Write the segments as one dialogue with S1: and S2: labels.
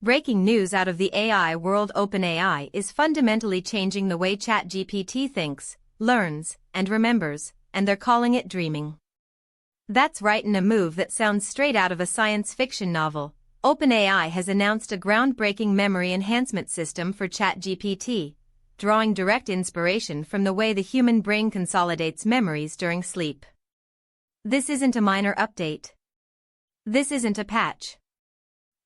S1: Breaking news out of the AI world: OpenAI is fundamentally changing the way ChatGPT thinks, learns, and remembers, and they're calling it dreaming. That's right, in a move that sounds straight out of a science fiction novel. OpenAI has announced a groundbreaking memory enhancement system for ChatGPT, drawing direct inspiration from the way the human brain consolidates memories during sleep. This isn't a minor update. This isn't a patch.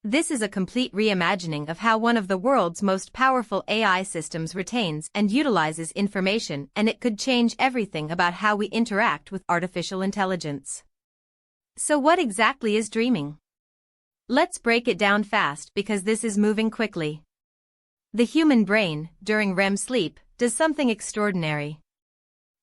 S1: This is a complete reimagining of how one of the world's most powerful AI systems retains and utilizes information, and it could change everything about how we interact with artificial intelligence. So what exactly is dreaming? Let's break it down fast, because this is moving quickly. The human brain, during REM sleep, does something extraordinary.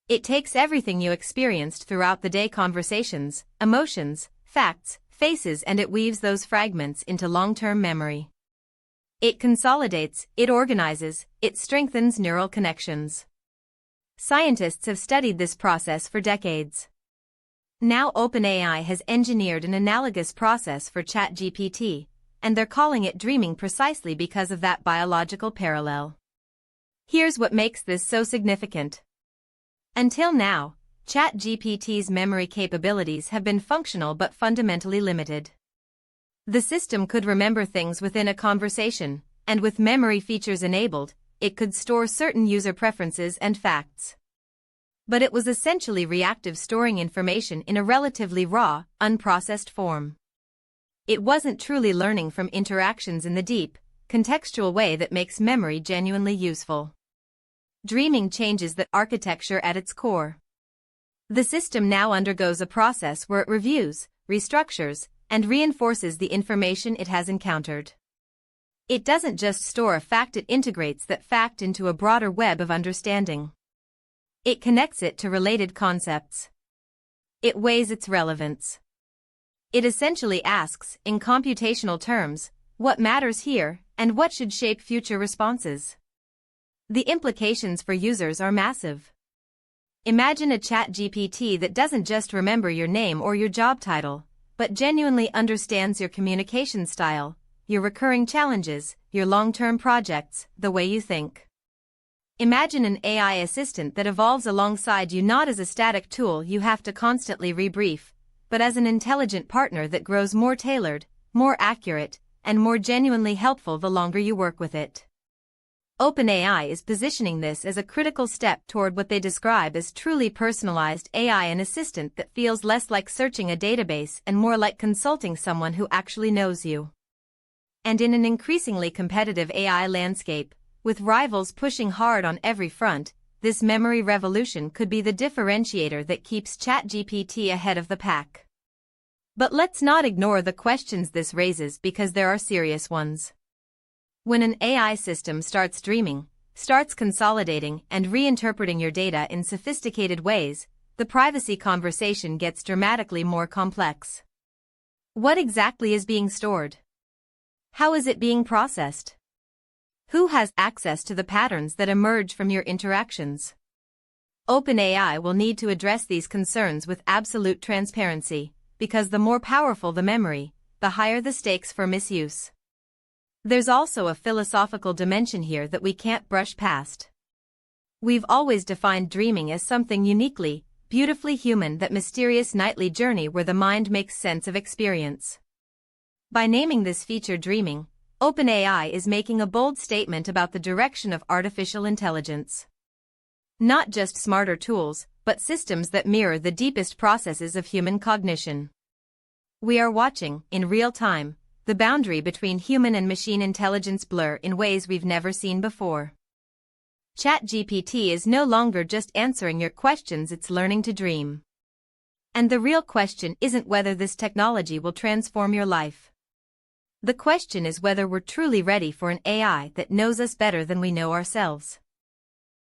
S1: It takes everything you experienced throughout the day, conversations, emotions, facts, faces, and it weaves those fragments into long-term memory. It consolidates, it organizes, it strengthens neural connections. Scientists have studied this process for decades. Now OpenAI has engineered an analogous process for ChatGPT, and they're calling it dreaming precisely because of that biological parallel. Here's what makes this so significant. Until now, ChatGPT's memory capabilities have been functional but fundamentally limited. The system could remember things within a conversation, and with memory features enabled, it could store certain user preferences and facts. But it was essentially reactive, storing information in a relatively raw, unprocessed form. It wasn't truly learning from interactions in the deep, contextual way that makes memory genuinely useful. Dreaming changes that architecture at its core. The system now undergoes a process where it reviews, restructures, and reinforces the information it has encountered. It doesn't just store a fact, it integrates that fact into a broader web of understanding. It connects it to related concepts. It weighs its relevance. It essentially asks, in computational terms, what matters here, and what should shape future responses. The implications for users are massive. Imagine a ChatGPT that doesn't just remember your name or your job title, but genuinely understands your communication style, your recurring challenges, your long-term projects, the way you think. Imagine an AI assistant that evolves alongside you, not as a static tool you have to constantly rebrief, but as an intelligent partner that grows more tailored, more accurate, and more genuinely helpful the longer you work with it. OpenAI is positioning this as a critical step toward what they describe as truly personalized AI, an assistant that feels less like searching a database and more like consulting someone who actually knows you. And in an increasingly competitive AI landscape, with rivals pushing hard on every front, this memory revolution could be the differentiator that keeps ChatGPT ahead of the pack. But let's not ignore the questions this raises, because there are serious ones. When an AI system starts dreaming, starts consolidating and reinterpreting your data in sophisticated ways, the privacy conversation gets dramatically more complex. What exactly is being stored? How is it being processed? Who has access to the patterns that emerge from your interactions? OpenAI will need to address these concerns with absolute transparency, because the more powerful the memory, the higher the stakes for misuse. There's also a philosophical dimension here that we can't brush past. We've always defined dreaming as something uniquely, beautifully human, that mysterious nightly journey where the mind makes sense of experience. By naming this feature dreaming, OpenAI is making a bold statement about the direction of artificial intelligence. Not just smarter tools, but systems that mirror the deepest processes of human cognition. We are watching, in real time, the boundary between human and machine intelligence blur in ways we've never seen before. ChatGPT is no longer just answering your questions, it's learning to dream. And the real question isn't whether this technology will transform your life. The question is whether we're truly ready for an AI that knows us better than we know ourselves.